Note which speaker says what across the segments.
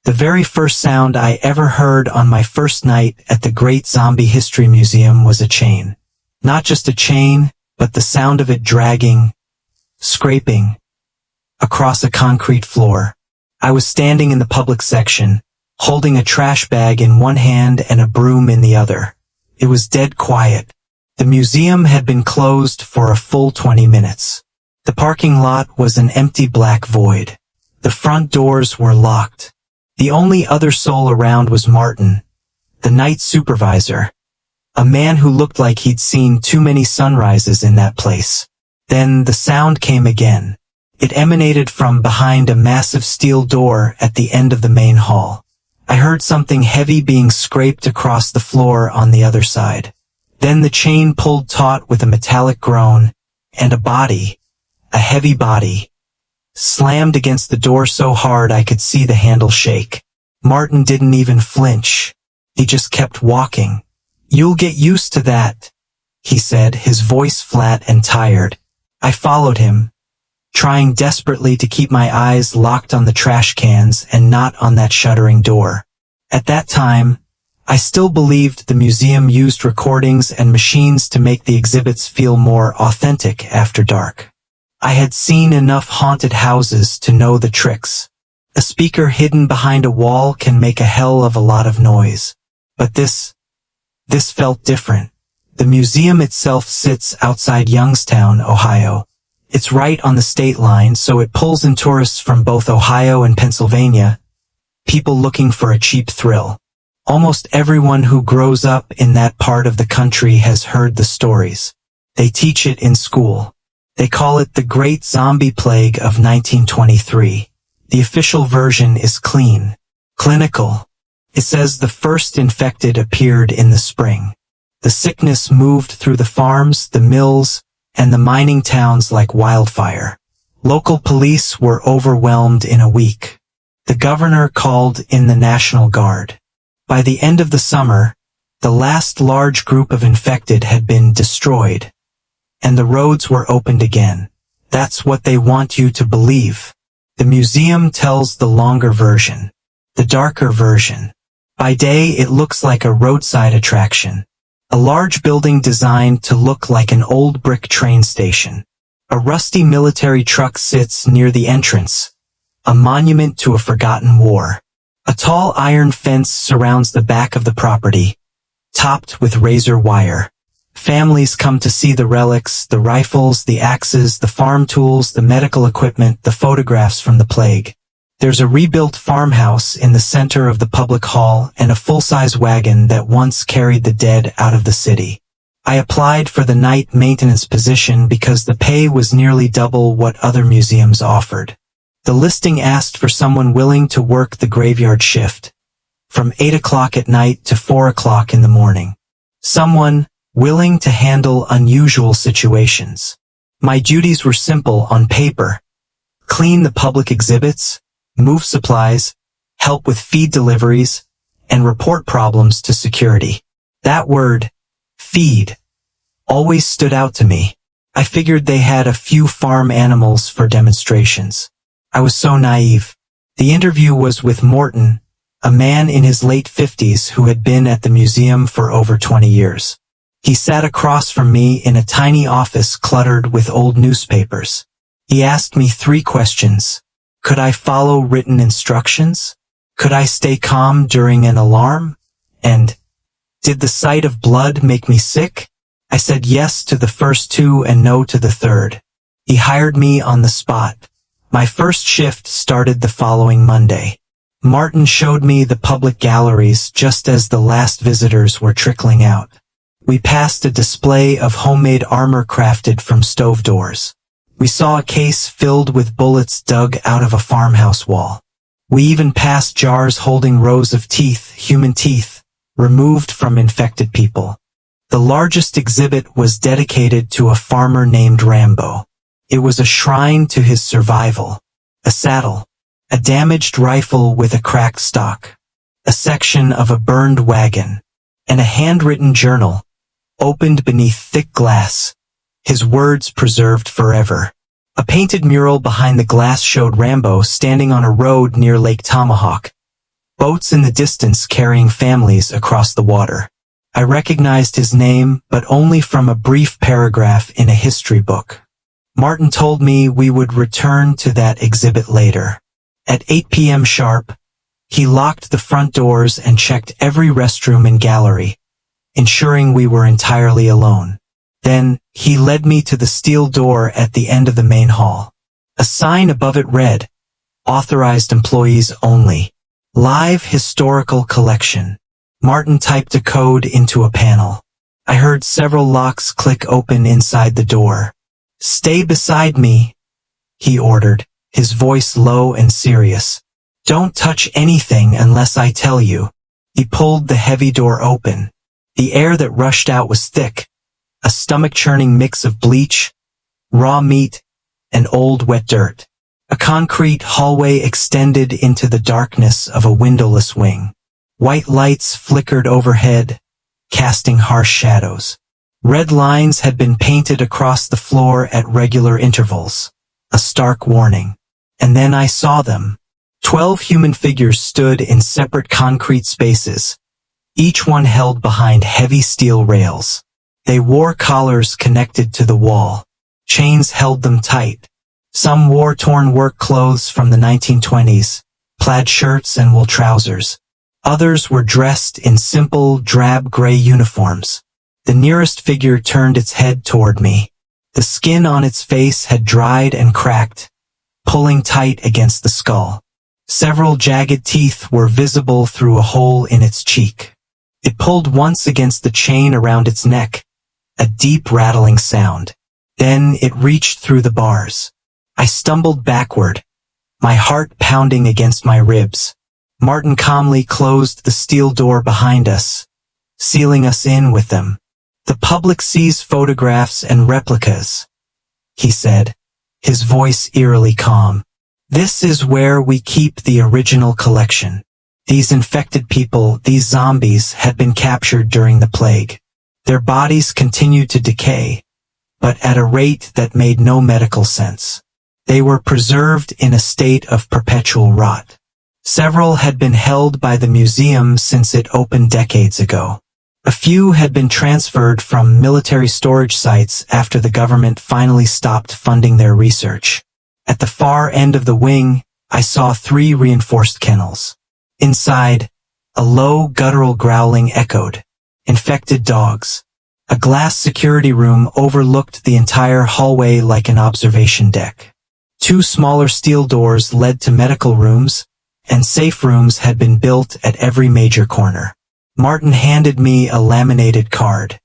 Speaker 1: The very first sound I ever heard on my first night at the Great Zombie History Museum was a chain. Not just a chain, but the sound of it dragging, scraping, across a concrete floor. I was standing in the public section, holding a trash bag in one hand and a broom in the other. It was dead quiet. The museum had been closed for a full 20 minutes. The parking lot was an empty black void. The front doors were locked. The only other soul around was Martin, the night supervisor, a man who looked like he'd seen too many sunrises in that place. Then the sound came again. It emanated from behind a massive steel door at the end of the main hall. I heard something heavy being scraped across the floor on the other side. Then the chain pulled taut with a metallic groan, and a body, a heavy body, slammed against the door so hard I could see the handle shake. Martin didn't even flinch. He just kept walking. "You'll get used to that," he said, his voice flat and tired. I followed him, trying desperately to keep my eyes locked on the trash cans and not on that shuddering door. At that time, I still believed the museum used recordings and machines to make the exhibits feel more authentic after dark. I had seen enough haunted houses to know the tricks. A speaker hidden behind a wall can make a hell of a lot of noise. But this felt different. The museum itself sits outside Youngstown, Ohio. It's right on the state line, so it pulls in tourists from both Ohio and Pennsylvania, people looking for a cheap thrill. Almost everyone who grows up in that part of the country has heard the stories. They teach it in school. They call it the Great Zombie Plague of 1923. The official version is clean, clinical. It says the first infected appeared in the spring. The sickness moved through the farms, the mills, and the mining towns like wildfire. Local police were overwhelmed in a week. The governor called in the National Guard. By the end of the summer, the last large group of infected had been destroyed, and the roads were opened again. That's what they want you to believe. The museum tells the longer version, the darker version. By day it looks like a roadside attraction. A large building designed to look like an old brick train station. A rusty military truck sits near the entrance, a monument to a forgotten war. A tall iron fence surrounds the back of the property, topped with razor wire. Families come to see the relics, the rifles, the axes, the farm tools, the medical equipment, the photographs from the plague. There's a rebuilt farmhouse in the center of the public hall and a full-size wagon that once carried the dead out of the city. I applied for the night maintenance position because the pay was nearly double what other museums offered. The listing asked for someone willing to work the graveyard shift, from 8 o'clock at night to 4 o'clock in the morning. Someone willing to handle unusual situations. My duties were simple on paper: clean the public exhibits, move supplies, help with feed deliveries, and report problems to security. That word, feed, always stood out to me. I figured they had a few farm animals for demonstrations. I was so naive. The interview was with Morton, a man in his late 50s who had been at the museum for over 20 years. He sat across from me in a tiny office cluttered with old newspapers. He asked me 3 questions. Could I follow written instructions? Could I stay calm during an alarm? And, did the sight of blood make me sick? I said yes to the first 2 and no to the third. He hired me on the spot. My first shift started the following Monday. Martin showed me the public galleries just as the last visitors were trickling out. We passed a display of homemade armor crafted from stove doors. We saw a case filled with bullets dug out of a farmhouse wall. We even passed jars holding rows of teeth, human teeth, removed from infected people. The largest exhibit was dedicated to a farmer named Rambo. It was a shrine to his survival. A saddle, a damaged rifle with a cracked stock, a section of a burned wagon, and a handwritten journal, opened beneath thick glass, his words preserved forever. A painted mural behind the glass showed Rambo standing on a road near Lake Tomahawk, boats in the distance carrying families across the water. I recognized his name, but only from a brief paragraph in a history book. Martin told me we would return to that exhibit later. At 8 p.m. sharp, he locked the front doors and checked every restroom and gallery, ensuring we were entirely alone. Then, he led me to the steel door at the end of the main hall. A sign above it read, "Authorized employees only. Live historical collection." Martin typed a code into a panel. I heard several locks click open inside the door. "Stay beside me," he ordered, his voice low and serious. "Don't touch anything unless I tell you." He pulled the heavy door open. The air that rushed out was thick, a stomach-churning mix of bleach, raw meat, and old wet dirt. A concrete hallway extended into the darkness of a windowless wing. White lights flickered overhead, casting harsh shadows. Red lines had been painted across the floor at regular intervals, a stark warning. And then I saw them. 12 human figures stood in separate concrete spaces, each one held behind heavy steel rails. They wore collars connected to the wall. Chains held them tight. Some wore torn work clothes from the 1920s, plaid shirts and wool trousers. Others were dressed in simple, drab gray uniforms. The nearest figure turned its head toward me. The skin on its face had dried and cracked, pulling tight against the skull. Several jagged teeth were visible through a hole in its cheek. It pulled once against the chain around its neck, a deep rattling sound. Then it reached through the bars. I stumbled backward, my heart pounding against my ribs. Martin calmly closed the steel door behind us, sealing us in with them. "The public sees photographs and replicas," he said, his voice eerily calm. "This is where we keep the original collection." These infected people, these zombies, had been captured during the plague. Their bodies continued to decay, but at a rate that made no medical sense. They were preserved in a state of perpetual rot. Several had been held by the museum since it opened decades ago. A few had been transferred from military storage sites after the government finally stopped funding their research. At the far end of the wing, I saw 3 reinforced kennels. Inside, a low guttural growling echoed. Infected dogs. A glass security room overlooked the entire hallway like an observation deck. 2 smaller steel doors led to medical rooms, and safe rooms had been built at every major corner. Martin handed me a laminated card.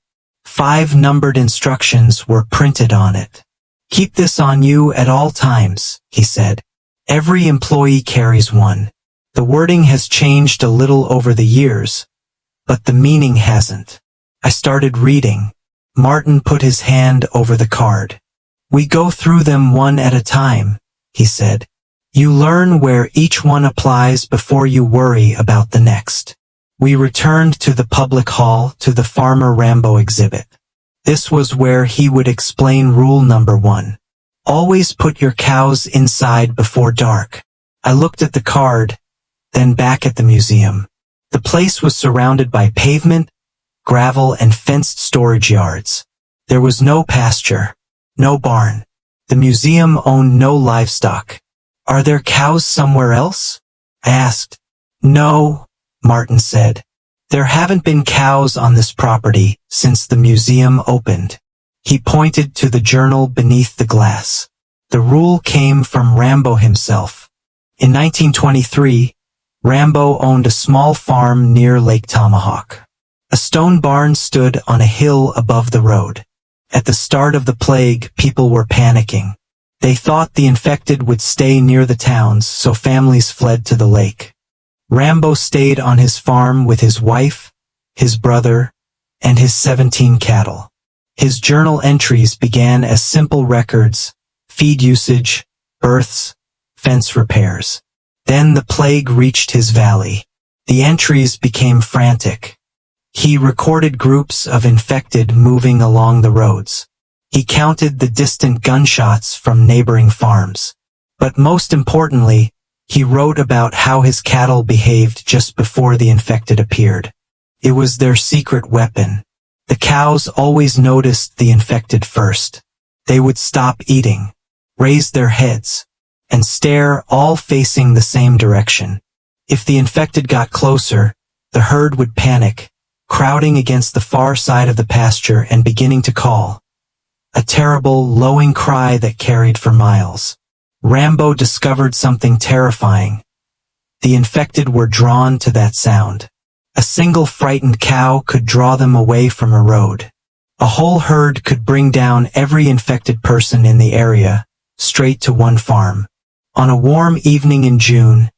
Speaker 1: 5 numbered instructions were printed on it. "Keep this on you at all times," he said. "Every employee carries one." The wording has changed a little over the years, but the meaning hasn't. I started reading. Martin put his hand over the card. "We go through them one at a time," he said. "You learn where each one applies before you worry about the next." We returned to the public hall, to the Farmer Rambo exhibit. This was where he would explain rule number 1. Always put your cows inside before dark. I looked at the card, then back at the museum. The place was surrounded by pavement, gravel, and fenced storage yards. There was no pasture, no barn. The museum owned no livestock. "Are there cows somewhere else?" I asked. "No," Martin said. "There haven't been cows on this property since the museum opened." He pointed to the journal beneath the glass. The rule came from Rambo himself. In 1923, Rambo owned a small farm near Lake Tomahawk. A stone barn stood on a hill above the road. At the start of the plague, people were panicking. They thought the infected would stay near the towns, so families fled to the lake. Rambo stayed on his farm with his wife, his brother, and his 17 cattle. His journal entries began as simple records: feed usage, births, fence repairs. Then the plague reached his valley. The entries became frantic. He recorded groups of infected moving along the roads. He counted the distant gunshots from neighboring farms. But most importantly, He wrote about how his cattle behaved just before the infected appeared. It was their secret weapon. The cows always noticed the infected first. They would stop eating, raise their heads, and stare, all facing the same direction. If the infected got closer, the herd would panic, crowding against the far side of the pasture and beginning to call. A terrible, lowing cry that carried for miles. Rambo discovered something terrifying. The infected were drawn to that sound. A single frightened cow could draw them away from a road. A whole herd could bring down every infected person in the area, straight to one farm. On a warm evening in June,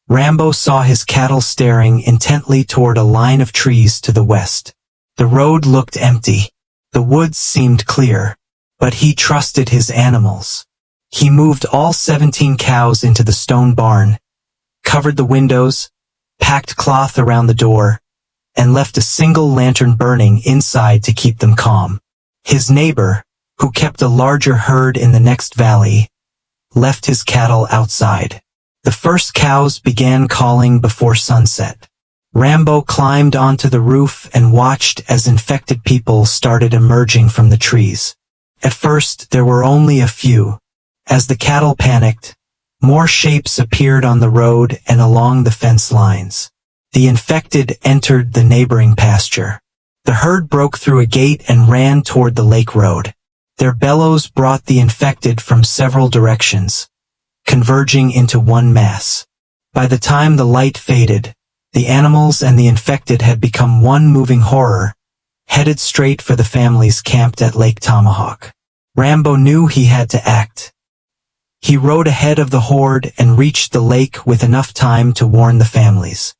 Speaker 1: Rambo saw his cattle staring intently toward a line of trees to the west. The road looked empty. The woods seemed clear, but he trusted his animals. He moved all 17 cows into the stone barn, covered the windows, packed cloth around the door, and left a single lantern burning inside to keep them calm. His neighbor, who kept a larger herd in the next valley, left his cattle outside. The first cows began calling before sunset. Rambo climbed onto the roof and watched as infected people started emerging from the trees. At first, there were only a few. As the cattle panicked, more shapes appeared on the road and along the fence lines. The infected entered the neighboring pasture. The herd broke through a gate and ran toward the lake road. Their bellows brought the infected from several directions, converging into one mass. By the time the light faded, the animals and the infected had become one moving horror, headed straight for the families camped at Lake Tomahawk. Rambo knew he had to act. He rode ahead of the horde and reached the lake with enough time to warn the families.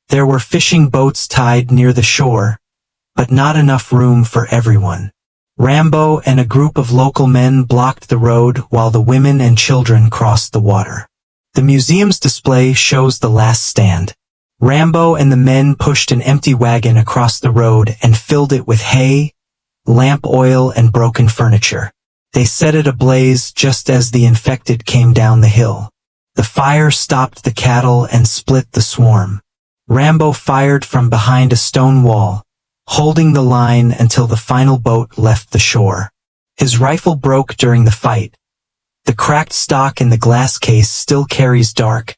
Speaker 1: There were fishing boats tied near the shore, but not enough room for everyone. Rambo and a group of local men blocked the road while the women and children crossed the water. The museum's display shows the last stand. Rambo and the men pushed an empty wagon across the road and filled it with hay, lamp oil, and broken furniture. They set it ablaze just as the infected came down the hill. The fire stopped the cattle and split the swarm. Rambo fired from behind a stone wall, holding the line until the final boat left the shore. His rifle broke during the fight. The cracked stock in the glass case still carries dark,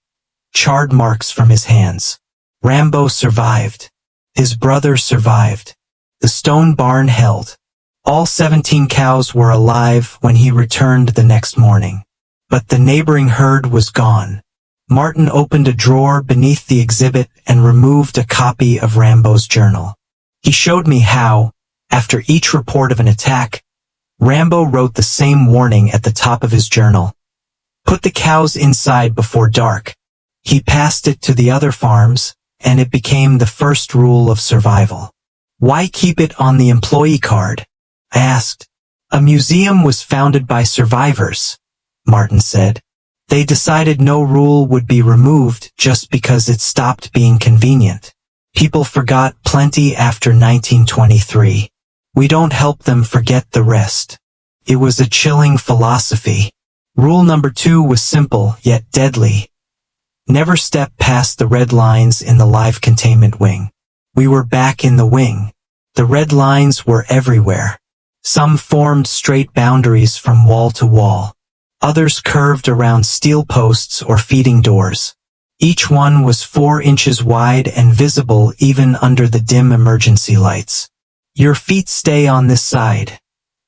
Speaker 1: charred marks from his hands. Rambo survived. His brother survived. The stone barn held. All 17 cows were alive when he returned the next morning. But the neighboring herd was gone. Martin opened a drawer beneath the exhibit and removed a copy of Rambo's journal. He showed me how, after each report of an attack, Rambo wrote the same warning at the top of his journal. Put the cows inside before dark. He passed it to the other farms, and it became the first rule of survival. Why keep it on the employee card? I asked. A museum was founded by survivors, Martin said. They decided no rule would be removed just because it stopped being convenient. People forgot plenty after 1923. We don't help them forget the rest. It was a chilling philosophy. Rule number 2 was simple yet deadly. Never step past the red lines in the live containment wing. We were back in the wing. The red lines were everywhere. Some formed straight boundaries from wall to wall. Others curved around steel posts or feeding doors. Each one was 4 inches wide and visible even under the dim emergency lights. Your feet stay on this side,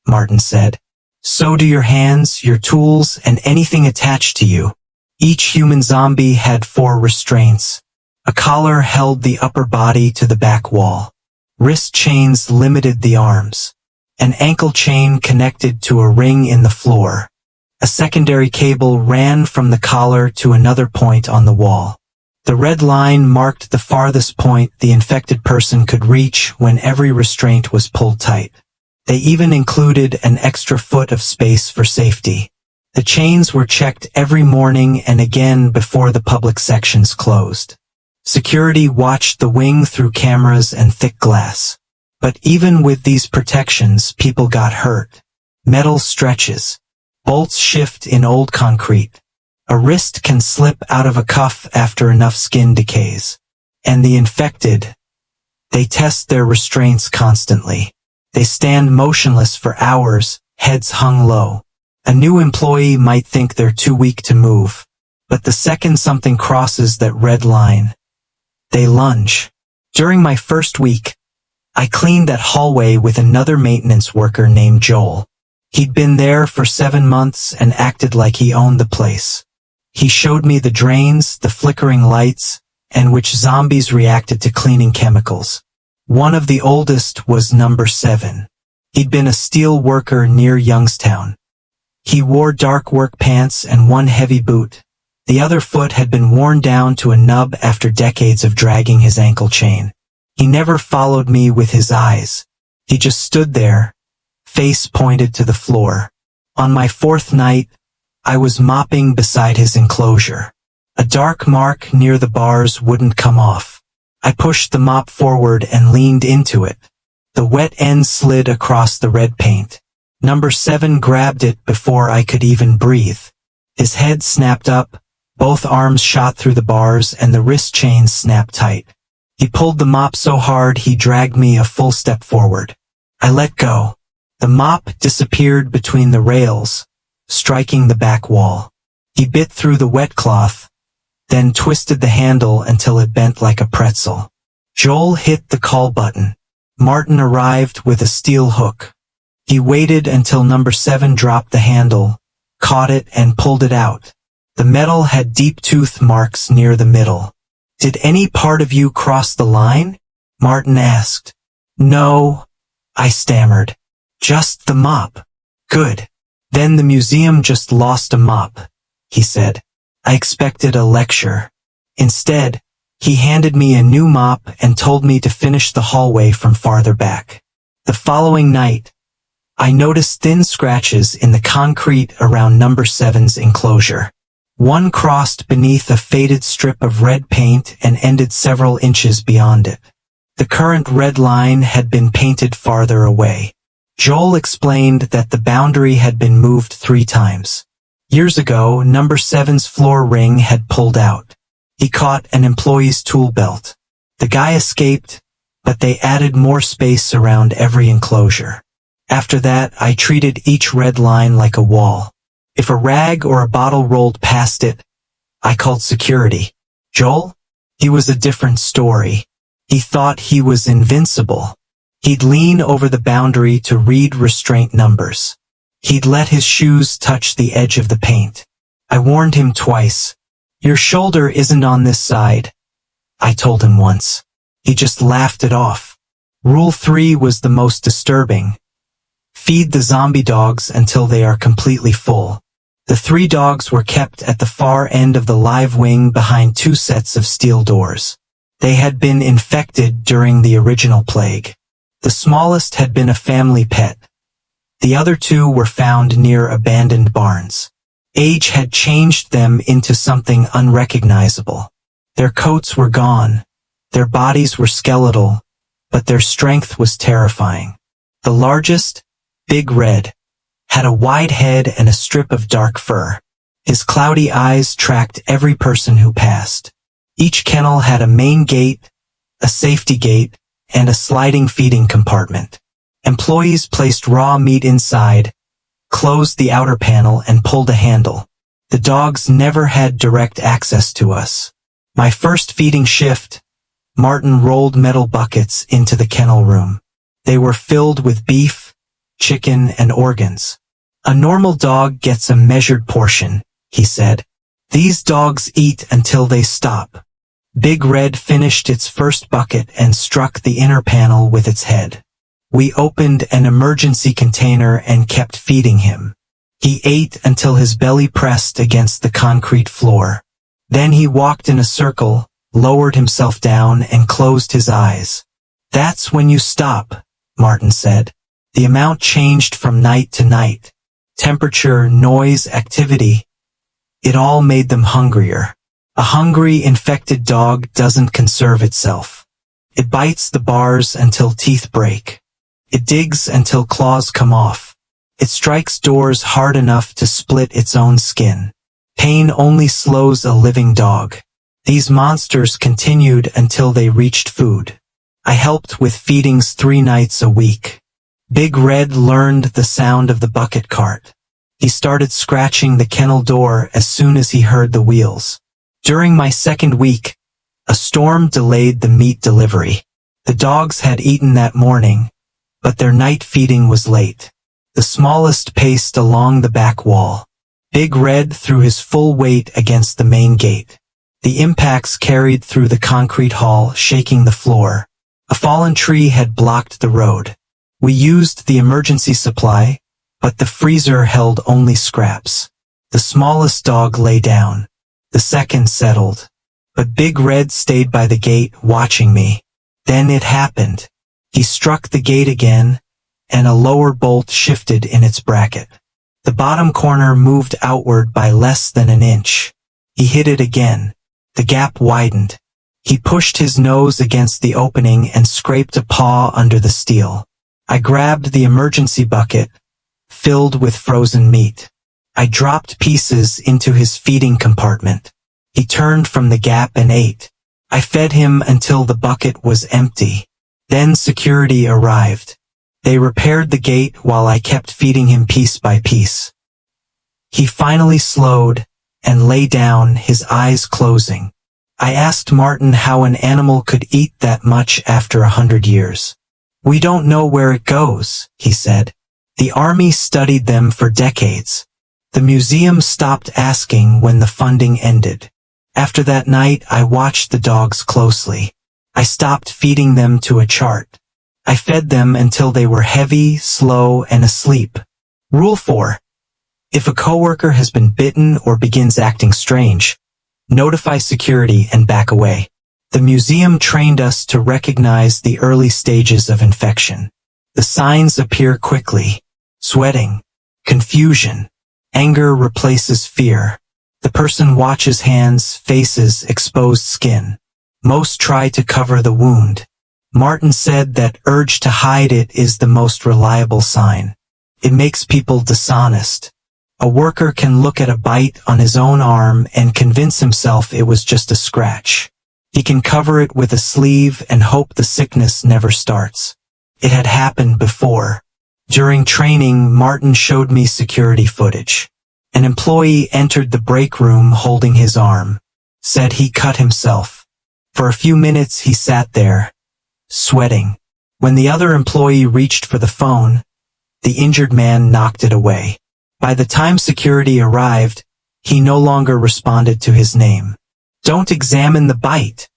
Speaker 1: Martin said. So do your hands, your tools, and anything attached to you. Each human zombie had 4 restraints. A collar held the upper body to the back wall. Wrist chains limited the arms. An ankle chain connected to a ring in the floor. A secondary cable ran from the collar to another point on the wall. The red line marked the farthest point the infected person could reach when every restraint was pulled tight. They even included an extra foot of space for safety. The chains were checked every morning and again before the public sections closed. Security watched the wing through cameras and thick glass. But even with these protections, people got hurt. Metal stretches. Bolts shift in old concrete. A wrist can slip out of a cuff after enough skin decays. And the infected, they test their restraints constantly. They stand motionless for hours, heads hung low. A new employee might think they're too weak to move, but the second something crosses that red line, they lunge. During my first week, I cleaned that hallway with another maintenance worker named Joel. He'd been there for 7 months and acted like he owned the place. He showed me the drains, the flickering lights, and which zombies reacted to cleaning chemicals. One of the oldest was number 7. He'd been a steel worker near Youngstown. He wore dark work pants and one heavy boot. The other foot had been worn down to a nub after decades of dragging his ankle chain. He never followed me with his eyes. He just stood there, face pointed to the floor. On my 4th night, I was mopping beside his enclosure. A dark mark near the bars wouldn't come off. I pushed the mop forward and leaned into it. The wet end slid across the red paint. Number 7 grabbed it before I could even breathe. His head snapped up, both arms shot through the bars and the wrist chains snapped tight. He pulled the mop so hard he dragged me a full step forward. I let go. The mop disappeared between the rails, striking the back wall. He bit through the wet cloth, then twisted the handle until it bent like a pretzel. Joel hit the call button. Martin arrived with a steel hook. He waited until number 7 dropped the handle, caught it and pulled it out. The metal had deep tooth marks near the middle. "Did any part of you cross the line?" Martin asked. "No," I stammered. "Just the mop." "Good. Then the museum just lost a mop," he said. I expected a lecture. Instead, he handed me a new mop and told me to finish the hallway from farther back. The following night, I noticed thin scratches in the concrete around number 7's enclosure. One crossed beneath a faded strip of red paint and ended several inches beyond it. The current red line had been painted farther away. Joel explained that the boundary had been moved 3 times. Years ago, number 7's floor ring had pulled out. He caught an employee's tool belt. The guy escaped, but they added more space around every enclosure. After that, I treated each red line like a wall. If a rag or a bottle rolled past it, I called security. Joel? He was a different story. He thought he was invincible. He'd lean over the boundary to read restraint numbers. He'd let his shoes touch the edge of the paint. I warned him twice. "Your shoulder isn't on this side," I told him once. He just laughed it off. Rule 3 was the most disturbing. Feed the zombie dogs until they are completely full. The 3 dogs were kept at the far end of the live wing behind 2 sets of steel doors. They had been infected during the original plague. The smallest had been a family pet. The other 2 were found near abandoned barns. Age had changed them into something unrecognizable. Their coats were gone. Their bodies were skeletal, but their strength was terrifying. The largest, Big Red, had a wide head and a strip of dark fur. His cloudy eyes tracked every person who passed. Each kennel had a main gate, a safety gate, and a sliding feeding compartment. Employees placed raw meat inside, closed the outer panel, and pulled a handle. The dogs never had direct access to us. My first feeding shift, Martin rolled metal buckets into the kennel room. They were filled with beef, chicken, and organs. "A normal dog gets a measured portion," he said. "These dogs eat until they stop." Big Red finished its first bucket and struck the inner panel with its head. We opened an emergency container and kept feeding him. He ate until his belly pressed against the concrete floor. Then he walked in a circle, lowered himself down, and closed his eyes. "That's when you stop," Martin said. The amount changed from night to night. Temperature, noise, activity. It all made them hungrier. A hungry, infected dog doesn't conserve itself. It bites the bars until teeth break. It digs until claws come off. It strikes doors hard enough to split its own skin. Pain only slows a living dog. These monsters continued until they reached food. I helped with feedings 3 nights a week. Big Red learned the sound of the bucket cart. He started scratching the kennel door as soon as he heard the wheels. During my 2nd week, a storm delayed the meat delivery. The dogs had eaten that morning, but their night feeding was late. The smallest paced along the back wall. Big Red threw his full weight against the main gate. The impacts carried through the concrete hall, shaking the floor. A fallen tree had blocked the road. We used the emergency supply, but the freezer held only scraps. The smallest dog lay down. The second settled. But Big Red stayed by the gate, watching me. Then it happened. He struck the gate again, and a lower bolt shifted in its bracket. The bottom corner moved outward by less than an inch. He hit it again. The gap widened. He pushed his nose against the opening and scraped a paw under the steel. I grabbed the emergency bucket, filled with frozen meat. I dropped pieces into his feeding compartment. He turned from the gap and ate. I fed him until the bucket was empty. Then security arrived. They repaired the gate while I kept feeding him piece by piece. He finally slowed and lay down, his eyes closing. I asked Martin how an animal could eat that much after 100 years. "We don't know where it goes," he said. "The army studied them for decades. The museum stopped asking when the funding ended." After that night, I watched the dogs closely. I stopped feeding them to a chart. I fed them until they were heavy, slow, and asleep. Rule 4. If a coworker has been bitten or begins acting strange, notify security and back away. The museum trained us to recognize the early stages of infection. The signs appear quickly. Sweating, confusion, anger replaces fear. The person watches hands, faces, exposed skin. Most try to cover the wound. Martin said that urge to hide it is the most reliable sign. It makes people dishonest. A worker can look at a bite on his own arm and convince himself it was just a scratch. He can cover it with a sleeve and hope the sickness never starts. It had happened before. During training, Martin showed me security footage. An employee entered the break room holding his arm. Said he cut himself. For a few minutes he sat there, sweating. When the other employee reached for the phone, the injured man knocked it away. By the time security arrived, he no longer responded to his name. "Don't examine the bite,"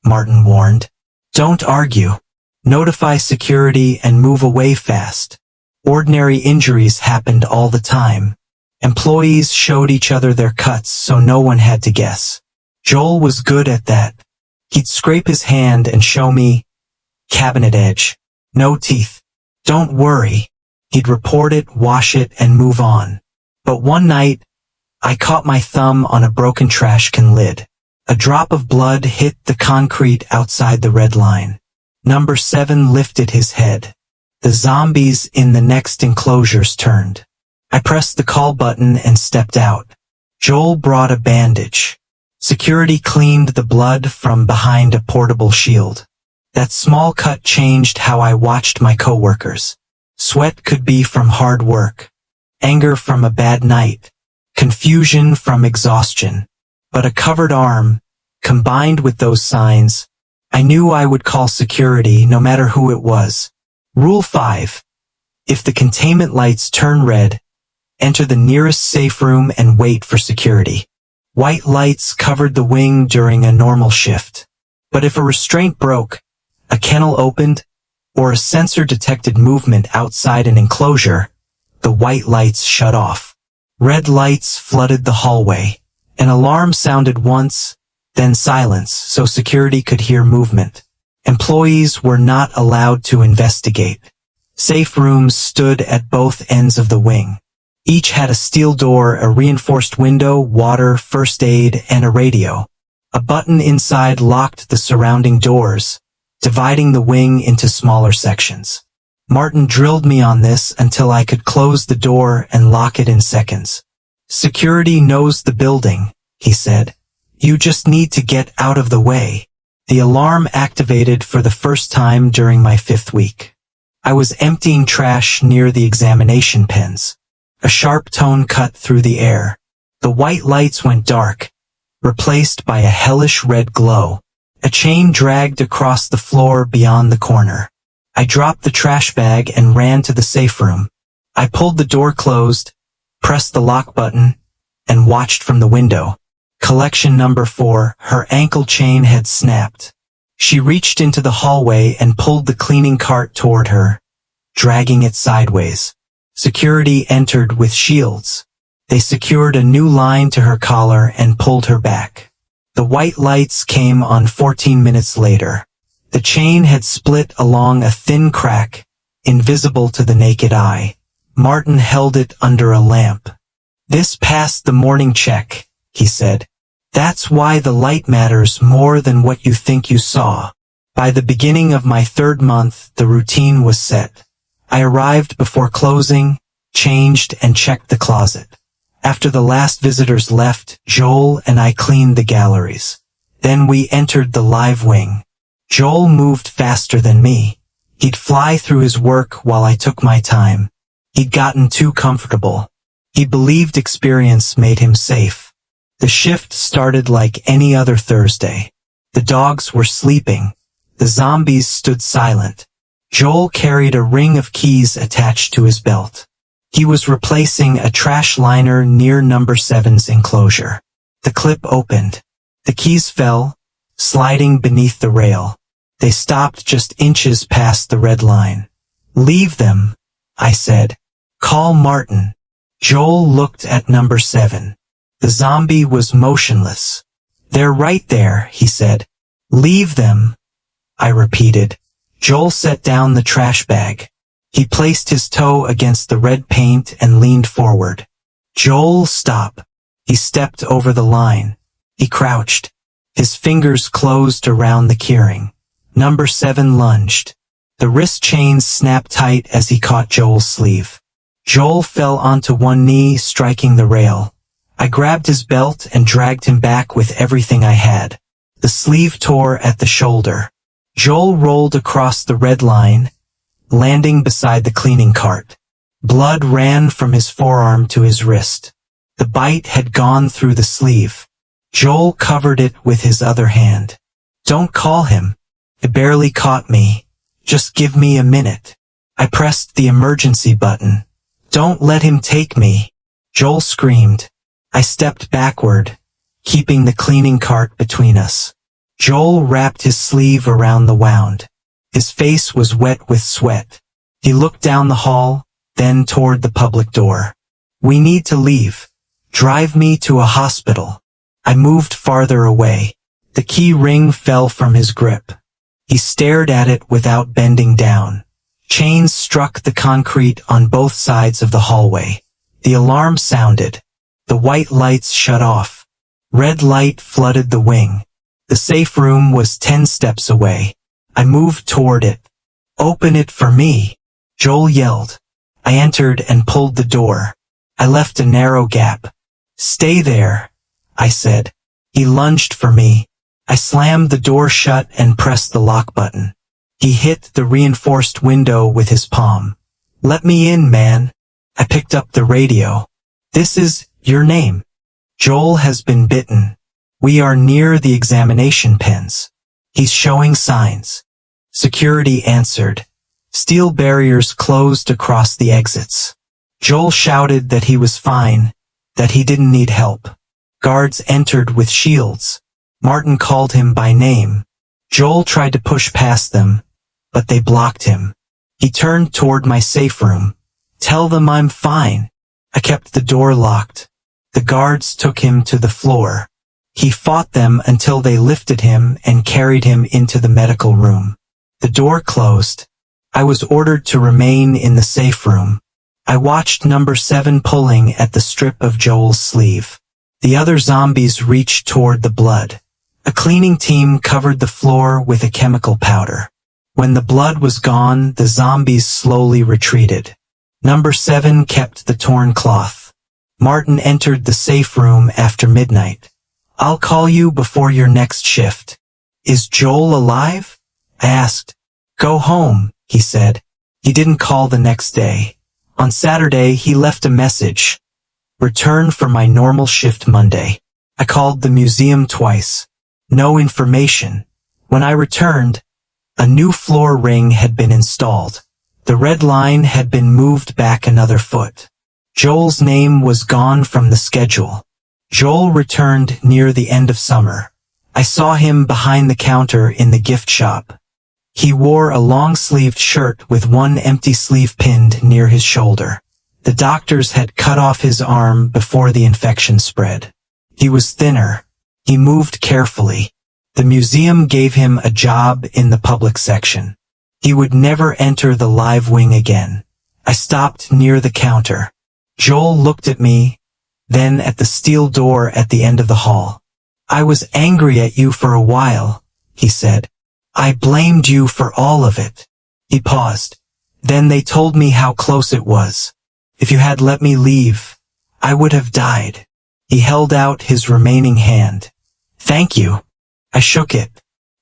Speaker 1: Martin warned. "Don't argue. Notify security and move away fast." Ordinary injuries happened all the time. Employees showed each other their cuts so no one had to guess. Joel was good at that. He'd scrape his hand and show me, "Cabinet edge. No teeth. Don't worry." He'd report it, wash it, and move on. But one night, I caught my thumb on a broken trash can lid. A drop of blood hit the concrete outside the red line. Number 7 lifted his head. The zombies in the next enclosures turned. I pressed the call button and stepped out. Joel brought a bandage. Security cleaned the blood from behind a portable shield. That small cut changed how I watched my coworkers. Sweat could be from hard work, anger from a bad night, confusion from exhaustion. But a covered arm, combined with those signs, I knew I would call security no matter who it was. Rule 5. If the containment lights turn red, enter the nearest safe room and wait for security. White lights covered the wing during a normal shift. But if a restraint broke, a kennel opened, or a sensor detected movement outside an enclosure, the white lights shut off. Red lights flooded the hallway. An alarm sounded once, then silence, so security could hear movement. Employees were not allowed to investigate. Safe rooms stood at both ends of the wing. Each had a steel door, a reinforced window, water, first aid, and a radio. A button inside locked the surrounding doors, dividing the wing into smaller sections. Martin drilled me on this until I could close the door and lock it in seconds. Security knows the building, he said. You just need to get out of the way. The alarm activated for the first time during my 5th week. I was emptying trash near the examination pens. A sharp tone cut through the air. The white lights went dark, replaced by a hellish red glow. A chain dragged across the floor beyond the corner. I dropped the trash bag and ran to the safe room. I pulled the door closed, pressed the lock button, and watched from the window. Collection number 4, her ankle chain had snapped. She reached into the hallway and pulled the cleaning cart toward her, dragging it sideways. Security entered with shields. They secured a new line to her collar and pulled her back. The white lights came on 14 minutes later. The chain had split along a thin crack, invisible to the naked eye. Martin held it under a lamp. This passed the morning check, he said. That's why the light matters more than what you think you saw. By the beginning of my 3rd month, the routine was set. I arrived before closing, changed, and checked the closet. After the last visitors left, Joel and I cleaned the galleries. Then we entered the live wing. Joel moved faster than me. He'd fly through his work while I took my time. He'd gotten too comfortable. He believed experience made him safe. The shift started like any other Thursday. The dogs were sleeping. The zombies stood silent. Joel carried a ring of keys attached to his belt. He was replacing a trash liner near number 7's enclosure. The clip opened. The keys fell, sliding beneath the rail. They stopped just inches past the red line. Leave them, I said. Call Martin. Joel looked at number 7. The zombie was motionless. They're right there, he said. Leave them, I repeated. Joel set down the trash bag. He placed his toe against the red paint and leaned forward. Joel, stop. He stepped over the line. He crouched. His fingers closed around the keyring. Number 7 lunged. The wrist chains snapped tight as he caught Joel's sleeve. Joel fell onto one knee, striking the rail. I grabbed his belt and dragged him back with everything I had. The sleeve tore at the shoulder. Joel rolled across the red line, landing beside the cleaning cart. Blood ran from his forearm to his wrist. The bite had gone through the sleeve. Joel covered it with his other hand. Don't call him. It barely caught me. Just give me a minute. I pressed the emergency button. Don't let him take me. Joel screamed. I stepped backward, keeping the cleaning cart between us. Joel wrapped his sleeve around the wound. His face was wet with sweat. He looked down the hall, then toward the public door. We need to leave. Drive me to a hospital. I moved farther away. The key ring fell from his grip. He stared at it without bending down. Chains struck the concrete on both sides of the hallway. The alarm sounded. The white lights shut off. Red light flooded the wing. The safe room was 10 steps away. I moved toward it. Open it for me, Joel yelled. I entered and pulled the door. I left a narrow gap. Stay there, I said. He lunged for me. I slammed the door shut and pressed the lock button. He hit the reinforced window with his palm. Let me in, man. I picked up the radio. This is your name. Joel has been bitten. We are near the examination pens. He's showing signs. Security answered. Steel barriers closed across the exits. Joel shouted that he was fine, that he didn't need help. Guards entered with shields. Martin called him by name. Joel tried to push past them, but they blocked him. He turned toward my safe room. Tell them I'm fine. I kept the door locked. The guards took him to the floor. He fought them until they lifted him and carried him into the medical room. The door closed. I was ordered to remain in the safe room. I watched number 7 pulling at the strip of Joel's sleeve. The other zombies reached toward the blood. A cleaning team covered the floor with a chemical powder. When the blood was gone, the zombies slowly retreated. Number 7 kept the torn cloth. Martin entered the safe room after midnight. I'll call you before your next shift. Is Joel alive? I asked. Go home, he said. He didn't call the next day. On Saturday, he left a message. Return for my normal shift Monday. I called the museum twice. No information. When I returned, a new floor ring had been installed. The red line had been moved back another foot. Joel's name was gone from the schedule. Joel returned near the end of summer. I saw him behind the counter in the gift shop. He wore a long-sleeved shirt with one empty sleeve pinned near his shoulder. The doctors had cut off his arm before the infection spread. He was thinner. He moved carefully. The museum gave him a job in the public section. He would never enter the live wing again. I stopped near the counter. Joel looked at me, then at the steel door at the end of the hall. I was angry at you for a while, he said. I blamed you for all of it. He paused. Then they told me how close it was. If you had let me leave, I would have died. He held out his remaining hand. Thank you. I shook it.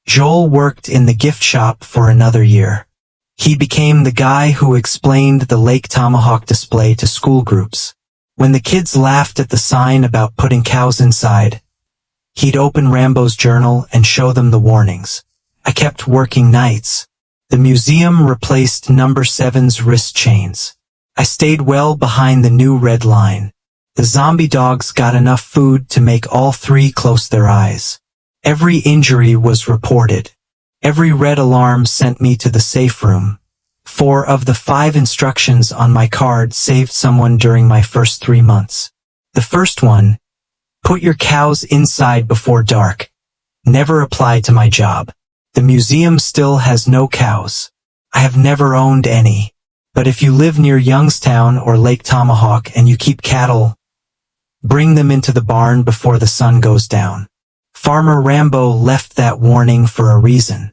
Speaker 1: Joel worked in the gift shop for another year. He became the guy who explained the Lake Tomahawk display to school groups. When the kids laughed at the sign about putting cows inside, he'd open Rambo's journal and show them the warnings. I kept working nights. The museum replaced number 7's wrist chains. I stayed well behind the new red line. The zombie dogs got enough food to make all three close their eyes. Every injury was reported. Every red alarm sent me to the safe room. 4 of the 5 instructions on my card saved someone during my first 3 months. The first one, put your cows inside before dark, never applied to my job. The museum still has no cows. I have never owned any. But if you live near Youngstown or Lake Tomahawk and you keep cattle, bring them into the barn before the sun goes down. Farmer Rambo left that warning for a reason.